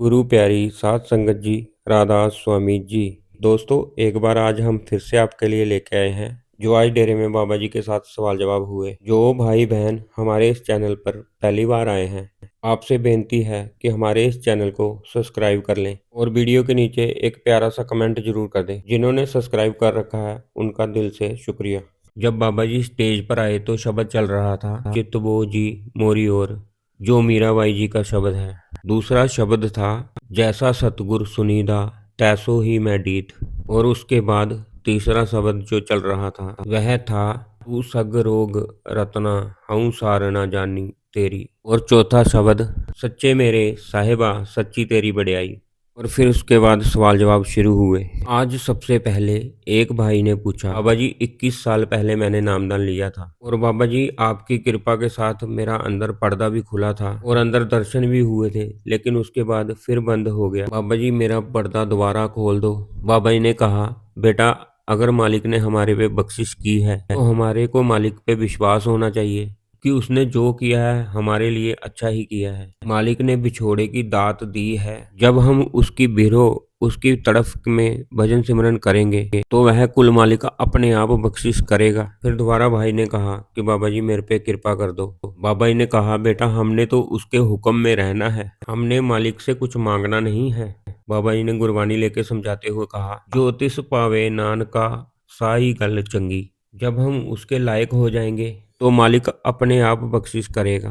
गुरु प्यारी साध संगत जी, राधा स्वामी जी। दोस्तों, एक बार आज हम फिर से आपके लिए लेके आए हैं जो आज डेरे में बाबा जी के साथ सवाल जवाब हुए। जो भाई बहन हमारे इस चैनल पर पहली बार आए हैं, आपसे बेनती है कि हमारे इस चैनल को सब्सक्राइब कर लें और वीडियो के नीचे एक प्यारा सा कमेंट जरूर कर दें। जिन्होंने सब्सक्राइब कर रखा है उनका दिल से शुक्रिया। जब बाबा जी स्टेज पर आए तो शब्द चल रहा था, चितबो जी मोरी ओर, जो मीराबाई जी का शब्द है। दूसरा शब्द था, जैसा सतगुर सुनीदा तैसो ही मैं डीठ। और उसके बाद तीसरा शब्द जो चल रहा था वह था, तू सग रोग रतना हऊँ सार ना जानी तेरी। और चौथा शब्द, सच्चे मेरे साहिबा सच्ची तेरी बड़ाई। और फिर उसके बाद सवाल जवाब शुरू हुए। आज सबसे पहले एक भाई ने पूछा, बाबा जी 21 साल पहले मैंने नामदान लिया था और बाबा जी आपकी कृपा के साथ मेरा अंदर पर्दा भी खुला था और अंदर दर्शन भी हुए थे, लेकिन उसके बाद फिर बंद हो गया। बाबा जी मेरा पर्दा दोबारा खोल दो। बाबा जी ने कहा, बेटा अगर मालिक ने हमारे पे बख्शिश की है तो हमारे को मालिक पे विश्वास होना चाहिए कि उसने जो किया है हमारे लिए अच्छा ही किया है। मालिक ने बिछोड़े की दात दी है। जब हम उसकी बिरहो उसकी तड़फ में भजन सिमरन करेंगे तो वह कुल मालिक अपने आप बख्शिश करेगा। फिर दोबारा भाई ने कहा कि बाबा जी मेरे पे कृपा कर दो। बाबा जी ने कहा, बेटा हमने तो उसके हुक्म में रहना है, हमने मालिक से कुछ मांगना नहीं है। बाबा जी ने गुरबानी लेके समझाते हुए कहा, जो तिस पावे नानका साई गल चंगी। जब हम उसके लायक हो जाएंगे तो मालिक अपने आप बख्शिश करेगा।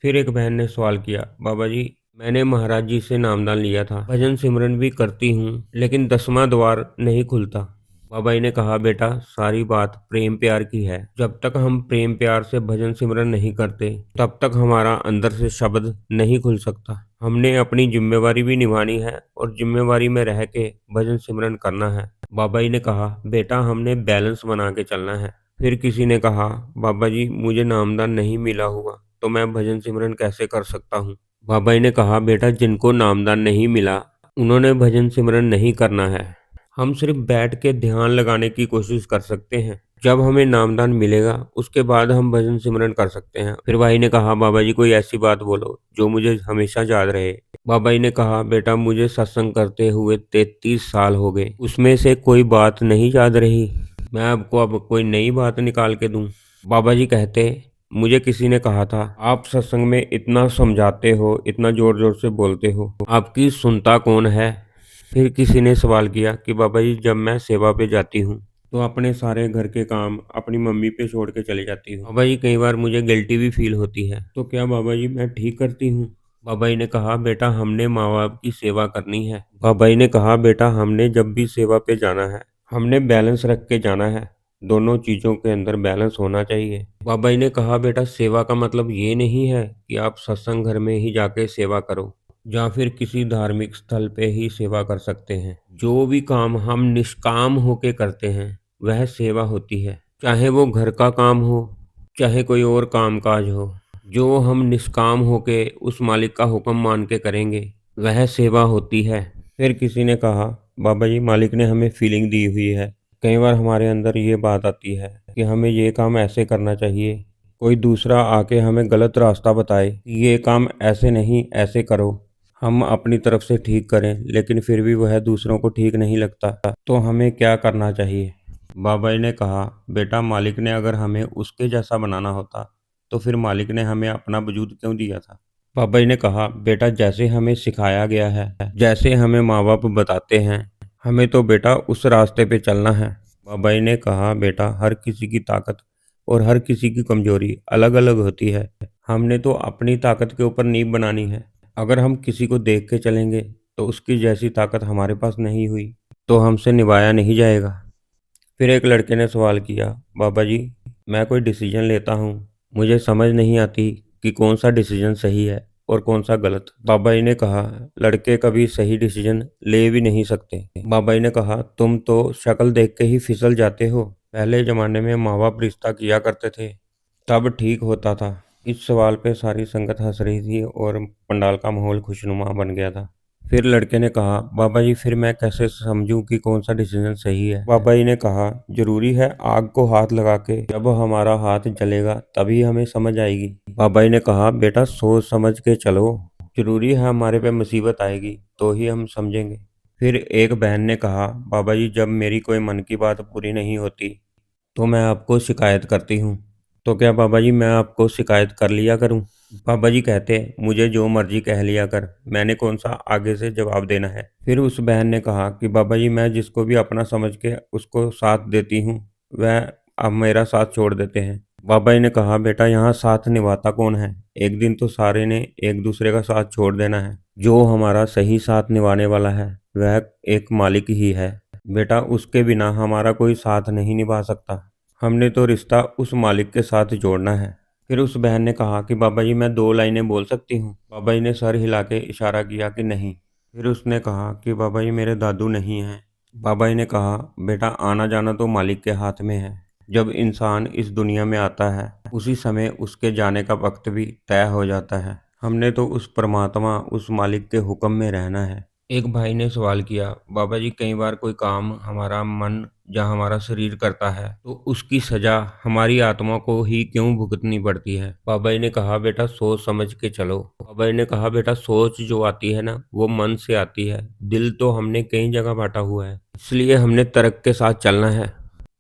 फिर एक बहन ने सवाल किया, बाबा जी मैंने महाराज जी से नामदान लिया था, भजन सिमरन भी करती हूँ, लेकिन 10वां द्वार नहीं खुलता। बाबा जी ने कहा, बेटा सारी बात प्रेम प्यार की है। जब तक हम प्रेम प्यार से भजन सिमरन नहीं करते तब तक हमारा अंदर से शब्द नहीं खुल सकता। हमने अपनी जिम्मेवारी भी निभानी है और जिम्मेवारी में रह के भजन सिमरन करना है। बाबा जी ने कहा, बेटा हमने बैलेंस बना के चलना है। फिर किसी ने कहा, बाबा जी मुझे नामदान नहीं मिला हुआ तो मैं भजन सिमरन कैसे कर सकता हूँ। बाबा जी ने कहा, बेटा जिनको नामदान नहीं मिला उन्होंने भजन सिमरन नहीं करना है। हम सिर्फ बैठ के ध्यान लगाने की कोशिश कर सकते हैं। जब हमें नामदान मिलेगा उसके बाद हम भजन सिमरन कर सकते हैं। फिर भाई ने कहा, बाबा जी कोई ऐसी बात बोलो जो मुझे हमेशा याद रहे। बाबा जी ने कहा, बेटा मुझे सत्संग करते हुए 33 साल हो गए, उसमें से कोई बात नहीं याद रही। मैं आपको अब कोई नई बात निकाल के दूं? बाबा जी कहते, मुझे किसी ने कहा था आप सत्संग में इतना समझाते हो, इतना जोर जोर से बोलते हो, आपकी सुनता कौन है? फिर किसी ने सवाल किया कि बाबा जी जब मैं सेवा पे जाती हूँ तो अपने सारे घर के काम अपनी मम्मी पे छोड़ के चली जाती हूँ। बाबा जी कई बार मुझे गिल्टी भी फील होती है, तो क्या बाबा जी मैं ठीक करती हूँ? बाबा जी ने कहा, बेटा हमने माँ बाप की सेवा करनी है। बाबा जी ने कहा, बेटा हमने जब भी सेवा पे जाना है हमने बैलेंस रख के जाना है, दोनों चीजों के अंदर बैलेंस होना चाहिए। बाबा जी ने कहा, बेटा सेवा का मतलब ये नहीं है कि आप सत्संग घर में ही जाके सेवा करो या फिर किसी धार्मिक स्थल पे ही सेवा कर सकते हैं। जो भी काम हम निष्काम होके करते हैं वह सेवा होती है, चाहे वो घर का काम हो चाहे कोई और काम काज हो। जो हम निष्काम होके उस मालिक का हुक्म मान के करेंगे वह सेवा होती है। फिर किसी ने कहा, बाबा जी मालिक ने हमें फीलिंग दी हुई है, कई बार हमारे अंदर ये बात आती है कि हमें ये काम ऐसे करना चाहिए, कोई दूसरा आके हमें गलत रास्ता बताए कि ये काम ऐसे नहीं ऐसे करो, हम अपनी तरफ से ठीक करें लेकिन फिर भी वह दूसरों को ठीक नहीं लगता, तो हमें क्या करना चाहिए? बाबा जी ने कहा, बेटा मालिक ने अगर हमें उसके जैसा बनाना होता तो फिर मालिक ने हमें अपना वजूद क्यों दिया था? बाबा जी ने कहा, बेटा जैसे हमें सिखाया गया है, जैसे हमें माँ बाप बताते हैं, हमें तो बेटा उस रास्ते पे चलना है। बाबा जी ने कहा, बेटा हर किसी की ताकत और हर किसी की कमजोरी अलग अलग होती है, हमने तो अपनी ताकत के ऊपर नींव बनानी है। अगर हम किसी को देख के चलेंगे तो उसकी जैसी ताकत हमारे पास नहीं हुई तो हमसे निभाया नहीं जाएगा। फिर एक लड़के ने सवाल किया, बाबा जी मैं कोई डिसीजन लेता हूँ, मुझे समझ नहीं आती कि कौन सा डिसीजन सही है और कौन सा गलत। बाबा जी ने कहा, लड़के कभी सही डिसीजन ले भी नहीं सकते। बाबा जी ने कहा, तुम तो शक्ल देख के ही फिसल जाते हो, पहले जमाने में माँ बाप रिश्ता किया करते थे तब ठीक होता था। इस सवाल पे सारी संगत हंस रही थी और पंडाल का माहौल खुशनुमा बन गया था। फिर लड़के ने कहा, बाबा जी फिर मैं कैसे समझूं कि कौन सा डिसीजन सही है? बाबा जी ने कहा, जरूरी है आग को हाथ लगा के, जब हमारा हाथ जलेगा तभी हमें समझ आएगी। बाबा जी ने कहा, बेटा सोच समझ के चलो, ज़रूरी है हमारे पे मुसीबत आएगी तो ही हम समझेंगे। फिर एक बहन ने कहा, बाबा जी जब मेरी कोई मन की बात पूरी नहीं होती तो मैं आपको शिकायत करती हूँ। तो क्या बाबा जी मैं आपको शिकायत कर लिया करूँ? बाबा जी कहते, मुझे जो मर्ज़ी कह लिया कर, मैंने कौन-सा आगे से जवाब देना है। फिर उस बहन ने कहा कि बाबा जी मैं जिसको भी अपना समझ के उसको साथ देती हूँ, वह अब मेरा साथ छोड़ देते हैं। बाबा जी ने कहा, बेटा यहाँ साथ निभाता कौन है? एक दिन तो सारे ने एक दूसरे का साथ छोड़ देना है। जो हमारा सही साथ निभाने वाला है, वह एक मालिक ही है। बेटा उसके बिना हमारा कोई साथ नहीं निभा सकता। हमने तो रिश्ता उस मालिक के साथ जोड़ना है। फिर उस बहन ने कहा कि बाबा जी मैं 2 लाइनें बोल सकती हूँ? बाबा जी ने सर हिला के इशारा किया कि नहीं। फिर उसने कहा कि बाबा जी मेरे दादू नहीं हैं। बाबा जी ने कहा, बेटा आना-जाना तो मालिक के हाथ में है। जब इंसान इस दुनिया में आता है, उसी समय उसके जाने का वक्त भी तय हो जाता है। हमने तो उस परमात्मा, उस मालिक के हुक्म में रहना है। एक भाई ने सवाल किया, बाबा जी कई बार कोई काम हमारा मन या हमारा शरीर करता है, तो उसकी सजा हमारी आत्मा को ही क्यों भुगतनी पड़ती है? बाबा जी ने कहा, बेटा सोच समझ के चलो। बाबा जी ने कहा, बेटा सोच जो आती है ना, वो मन से आती है। दिल तो हमने कई जगह बांटा हुआ है, इसलिए हमने तर्क के साथ चलना है।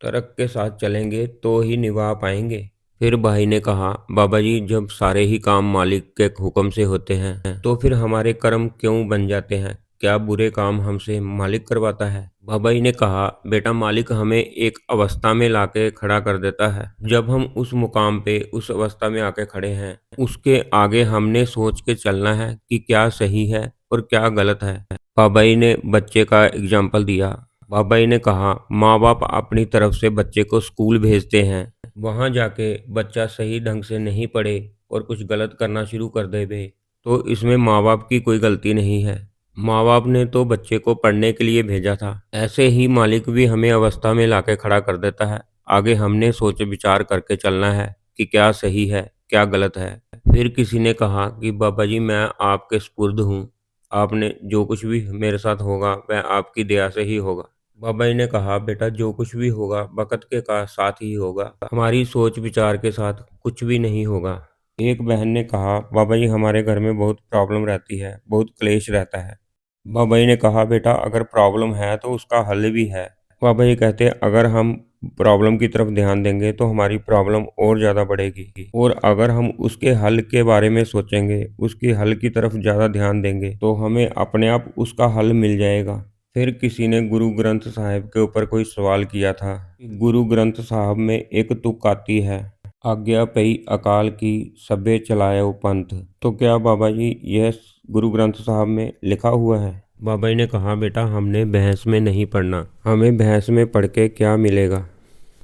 तर्क के साथ चलेंगे तो ही निभा पाएंगे। फिर भाई ने कहा, बाबा जी जब सारे ही काम मालिक के हुक्म से होते हैं, तो फिर हमारे कर्म क्यों बन जाते हैं? क्या बुरे काम हमसे मालिक करवाता है? बाबा जी ने कहा, बेटा मालिक हमें एक अवस्था में लाके खड़ा कर देता है। जब हम उस मुकाम पे, उस अवस्था में आके खड़े हैं, उसके आगे हमने सोच के चलना है कि क्या सही है और क्या गलत है। बाबा जी ने बच्चे का एग्जाम्पल दिया। बाबा जी ने कहा, माँ बाप अपनी तरफ से बच्चे को स्कूल भेजते हैं, वहाँ जाके बच्चा सही ढंग से नहीं पढ़े और कुछ गलत करना शुरू कर देवे, तो इसमें माँ बाप की कोई गलती नहीं है। माँ बाप ने तो बच्चे को पढ़ने के लिए भेजा था। ऐसे ही मालिक भी हमें अवस्था में लाके खड़ा कर देता है। आगे हमने सोच विचार करके चलना है कि क्या सही है, क्या गलत है। फिर किसी ने कहा कि बाबा जी मैं आपके सुपुर्द हूँ। आपने जो कुछ भी मेरे साथ होगा वह आपकी दया से ही होगा। बाबा जी ने कहा, बेटा जो कुछ भी होगा वक़्त के का साथ ही होगा। हमारी सोच विचार के साथ कुछ भी नहीं होगा। एक बहन ने कहा, बाबा जी हमारे घर में बहुत प्रॉब्लम रहती है, बहुत क्लेश रहता है। बाबा जी ने कहा, बेटा अगर प्रॉब्लम है तो उसका हल भी है। बाबा जी कहते, अगर हम प्रॉब्लम की तरफ ध्यान देंगे तो हमारी प्रॉब्लम और ज़्यादा बढ़ेगी, और अगर हम उसके हल के बारे में सोचेंगे, उसके हल की तरफ ज़्यादा ध्यान देंगे, तो हमें अपने आप उसका हल मिल जाएगा। फिर किसी ने गुरु ग्रंथ साहिब के ऊपर कोई सवाल किया था। गुरु ग्रंथ साहब में एक तुक आती है, आज्ञा पई अकाल की सबे चलायो पंथ। तो क्या बाबा जी यह गुरु ग्रंथ साहब में लिखा हुआ है? बाबा जी ने कहा, बेटा हमने बहस में नहीं पढ़ना, हमें बहस में पढ़ के क्या मिलेगा?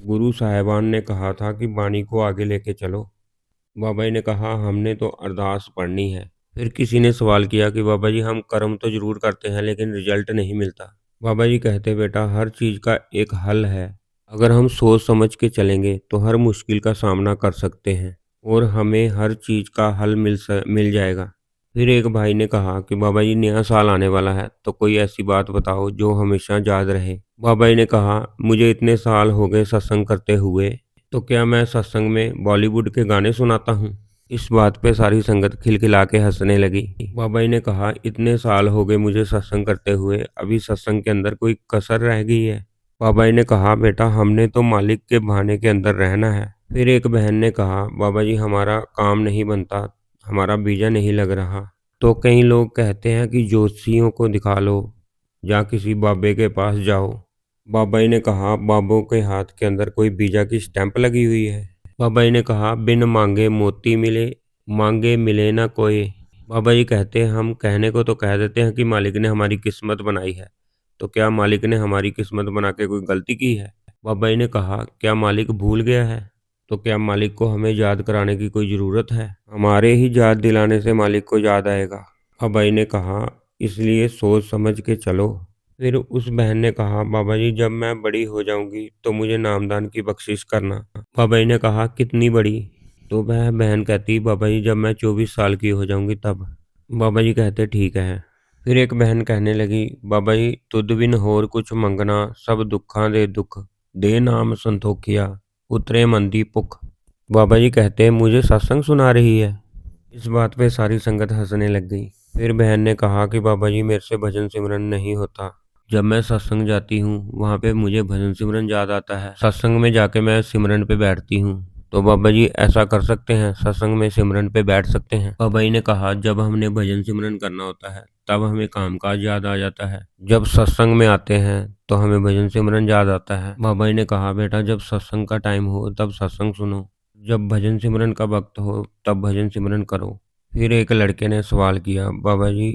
गुरु साहिबान ने कहा था कि वाणी को आगे लेके चलो। बाबा जी ने कहा, हमने तो अरदास पढ़नी है। फिर किसी ने सवाल किया कि बाबा जी हम कर्म तो जरूर करते हैं लेकिन रिजल्ट नहीं मिलता। बाबा जी कहते, बेटा हर चीज का एक हल है। अगर हम सोच समझ के चलेंगे तो हर मुश्किल का सामना कर सकते हैं और हमें हर चीज का हल मिल जाएगा। फिर एक भाई ने कहा कि बाबा जी नया साल आने वाला है, तो कोई ऐसी बात बताओ जो हमेशा याद रहे। बाबा जी ने कहा, मुझे इतने साल हो गए सत्संग करते हुए, तो क्या मैं सत्संग में बॉलीवुड के गाने सुनाता हूँ? इस बात पे सारी संगत खिलखिला के हंसने लगी। बाबा जी ने कहा, इतने साल हो गए मुझे सत्संग करते हुए, अभी सत्संग के अंदर कोई कसर रह गई है? बाबा जी ने कहा, बेटा हमने तो मालिक के बहाने के अंदर रहना है। फिर एक बहन ने कहा, बाबा जी हमारा काम नहीं बनता, हमारा वीज़ा नहीं लग रहा। तो कई लोग कहते हैं कि ज्योतिषियों को दिखा लो या किसी बाबे के पास जाओ। बाबा जी ने कहा, बाबों के हाथ के अंदर कोई वीज़ा की स्टैंप लगी हुई है? बाबा जी ने कहा, बिन मांगे मोती मिले, मांगे मिले ना कोई। बाबा जी कहते हैं, हम कहने को तो कह देते हैं कि मालिक ने हमारी किस्मत बनाई है, तो क्या मालिक ने हमारी किस्मत बना के कोई गलती की है? बाबा जी ने कहा, क्या मालिक भूल गया है? तो क्या मालिक को हमें याद कराने की कोई ज़रूरत है? हमारे ही याद दिलाने से मालिक को याद आएगा। बाबा जी ने कहा, इसलिए सोच समझ के चलो। फिर उस बहन ने कहा, बाबा जी जब मैं बड़ी हो जाऊंगी तो मुझे नामदान की बख्शिश करना। बाबा जी ने कहा, कितनी बड़ी? तो वह बहन कहती, बाबा जी जब मैं 24 साल की हो जाऊंगी तब। बाबा जी कहते, ठीक है। फिर एक बहन कहने लगी, बाबा जी तुद बिन होर कुछ मंगना, सब दुखां दे दुख, दे नाम संतोखिया, उतरे मन दी भुख। बाबा जी कहते, मुझे सत्संग सुना रही है? इस बात पे सारी संगत हंसने लग गई। फिर बहन ने कहा कि बाबा जी मेरे से भजन सिमरन नहीं होता। जब मैं सत्संग जाती हूँ, वहाँ पे मुझे भजन सिमरन याद आता है। सत्संग में जाके मैं सिमरन पे बैठती हूँ। तो बाबा जी ऐसा कर सकते हैं, सत्संग में सिमरन पे बैठ सकते हैं? बाबा जी ने कहा जब हमने भजन सिमरन करना होता है, तब हमें कामकाज याद आ जाता है। जब सत्संग में आते हैं तो हमें भजन सिमरन याद आता है। बाबा जी ने कहा बेटा जब सत्संग का टाइम हो तब सत्संग सुनो, जब भजन सिमरन का वक्त हो तब भजन सिमरन करो। फिर एक लड़के ने सवाल किया, बाबा जी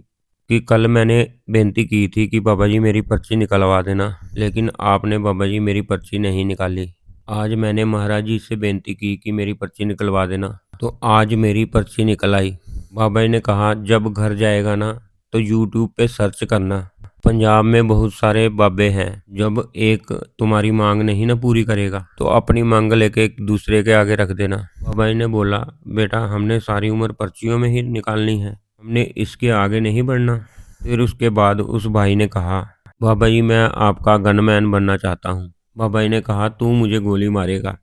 कि कल मैंने बेनती की थी कि बाबा जी मेरी पर्ची निकलवा देना, लेकिन आपने बाबा जी मेरी पर्ची नहीं निकाली। आज मैंने महाराज जी से बेनती की कि मेरी पर्ची निकलवा देना, तो आज मेरी पर्ची निकल आई। बाबा जी ने कहा जब घर जाएगा ना तो यूट्यूब पे सर्च करना, पंजाब में बहुत सारे बाबे हैं। जब एक तुम्हारी मांग नहीं ना पूरी करेगा तो अपनी मांग लेके एक दूसरे के आगे रख देना। बाबा जी ने बोला बेटा हमने सारी उम्र पर्चियों में ही निकालनी है, हमने इसके आगे नहीं बढ़ना। फिर उसके बाद उस भाई ने कहा बाबा जी मैं आपका गनमैन बनना चाहता हूँ। बाबा जी ने कहा तू मुझे गोली मारेगा?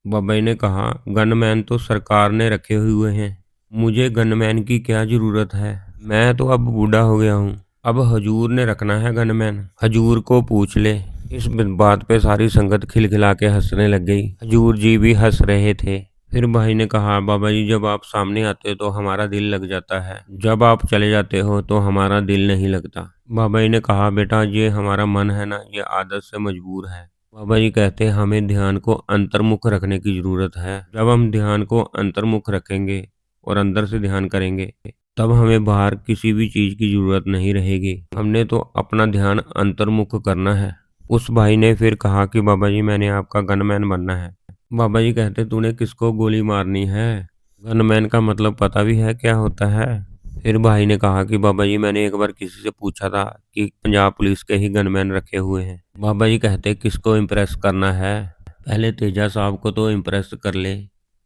बाबा जी ने कहा गनमैन तो सरकार ने रखे हुए हैं, मुझे गनमैन की क्या जरूरत है, मैं तो अब बूढ़ा हो गया हूँ, अब हजूर ने रखना है गनमैन, हजूर को पूछ ले। इस बात पे सारी संगत खिलखिला के हंसने लग गई, हजूर जी भी हंस रहे थे। फिर भाई ने कहा बाबा जी जब आप सामने आते हो तो हमारा दिल लग जाता है, जब आप चले जाते हो तो हमारा दिल नहीं लगता। बाबा जी ने कहा बेटा ये हमारा मन है ना, ये आदत से मजबूर है। बाबा जी कहते हैं हमें ध्यान को अंतर्मुख रखने की जरूरत है। जब हम ध्यान को अंतर्मुख रखेंगे और अंदर से ध्यान करेंगे, तब हमें बाहर किसी भी चीज की जरूरत नहीं रहेगी। हमने तो अपना ध्यान अंतर्मुख करना है। उस भाई ने फिर कहा कि बाबा जी मैंने आपका गनमैन बनना है। बाबा जी कहते तूने किसको गोली मारनी है? गनमैन का मतलब पता भी है क्या होता है? फिर भाई ने कहा कि बाबा जी मैंने एक बार किसी से पूछा था कि पंजाब पुलिस के ही गनमैन रखे हुए हैं। बाबा जी कहते किसको इम्प्रेस करना है? पहले तेजा साहब को तो इम्प्रेस कर ले।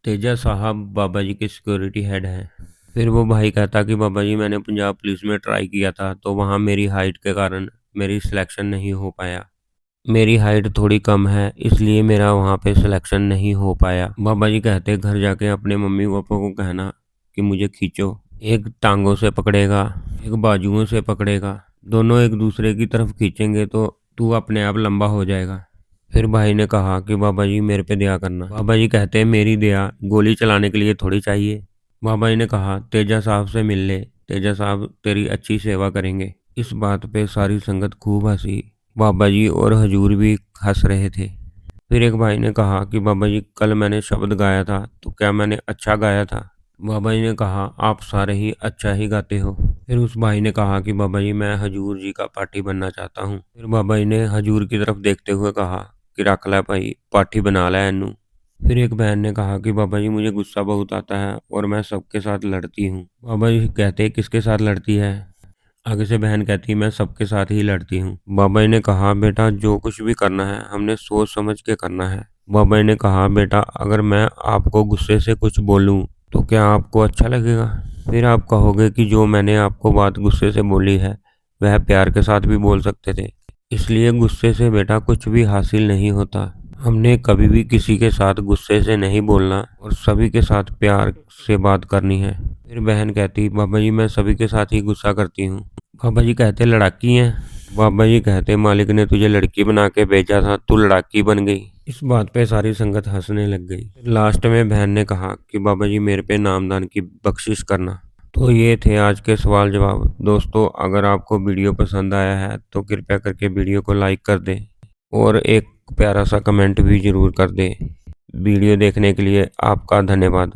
तेजा साहब बाबा जी के सिक्योरिटी हेड हैं। फिर वो भाई कहता कि बाबा जी मैंने पंजाब पुलिस में ट्राई किया था तो वहाँ मेरी हाइट के कारण मेरी सिलेक्शन नहीं हो पाया। मेरी हाइट थोड़ी कम है इसलिए मेरा वहाँ पे सिलेक्शन नहीं हो पाया। बाबा जी कहते घर जाके अपने मम्मी पापा को कहना कि मुझे खींचो। एक टांगों से पकड़ेगा, एक बाजुओं से पकड़ेगा, दोनों एक दूसरे की तरफ खींचेंगे तो तू अपने आप लंबा हो जाएगा। फिर भाई ने कहा कि बाबा जी मेरे पे दया करना। बाबा जी कहते मेरी दया गोली चलाने के लिए थोड़ी चाहिए। बाबा जी ने कहा तेजा साहब से मिल ले, तेजा साहब तेरी अच्छी सेवा करेंगे। इस बात पे सारी संगत खूब हंसी। बाबा जी और हजूर भी हंस रहे थे। फिर एक भाई ने कहा कि बाबा जी कल मैंने शब्द गाया था तो क्या मैंने अच्छा गाया था? बाबा जी ने कहा आप सारे ही अच्छा ही गाते हो। फिर उस भाई ने कहा कि बाबा जी मैं हजूर जी का पाठी बनना चाहता हूँ। फिर बाबा जी ने हजूर की तरफ देखते हुए कहा कि रख लै भाई, पाठी बना लै इनू। फिर एक बहन ने कहा कि बाबा जी मुझे गुस्सा बहुत आता है और मैं सबके साथ लड़ती हूँ। बाबा जी कहते किसके साथ लड़ती है? आगे से बहन कहती मैं सबके साथ ही लड़ती हूँ। बाबा जी ने कहा बेटा जो कुछ भी करना है हमने सोच समझ के करना है। बाबा जी ने कहा बेटा अगर मैं आपको गुस्से से कुछ बोलूँ तो क्या आपको अच्छा लगेगा? फिर आप कहोगे कि जो मैंने आपको बात गुस्से से बोली है वह प्यार के साथ भी बोल सकते थे। इसलिए गुस्से से बेटा कुछ भी हासिल नहीं होता। हमने कभी भी किसी के साथ गुस्से से नहीं बोलना और सभी के साथ प्यार से बात करनी है। फिर बहन कहती बाबा जी मैं सभी के साथ ही गुस्सा करती हूँ। बाबा जी कहते लड़ाकी हैं? बाबा जी कहते मालिक ने तुझे लड़की बना के भेजा था, तू लड़ाकी बन गई। इस बात पे सारी संगत हंसने लग गई। लास्ट में बहन ने कहा कि बाबा जी मेरे पे नामदान की बख्शिश करना। तो ये थे आज के सवाल जवाब। दोस्तों अगर आपको वीडियो पसंद आया है तो कृपया करके वीडियो को लाइक कर दें और एक प्यारा सा कमेंट भी जरूर कर दें। वीडियो देखने के लिए आपका धन्यवाद।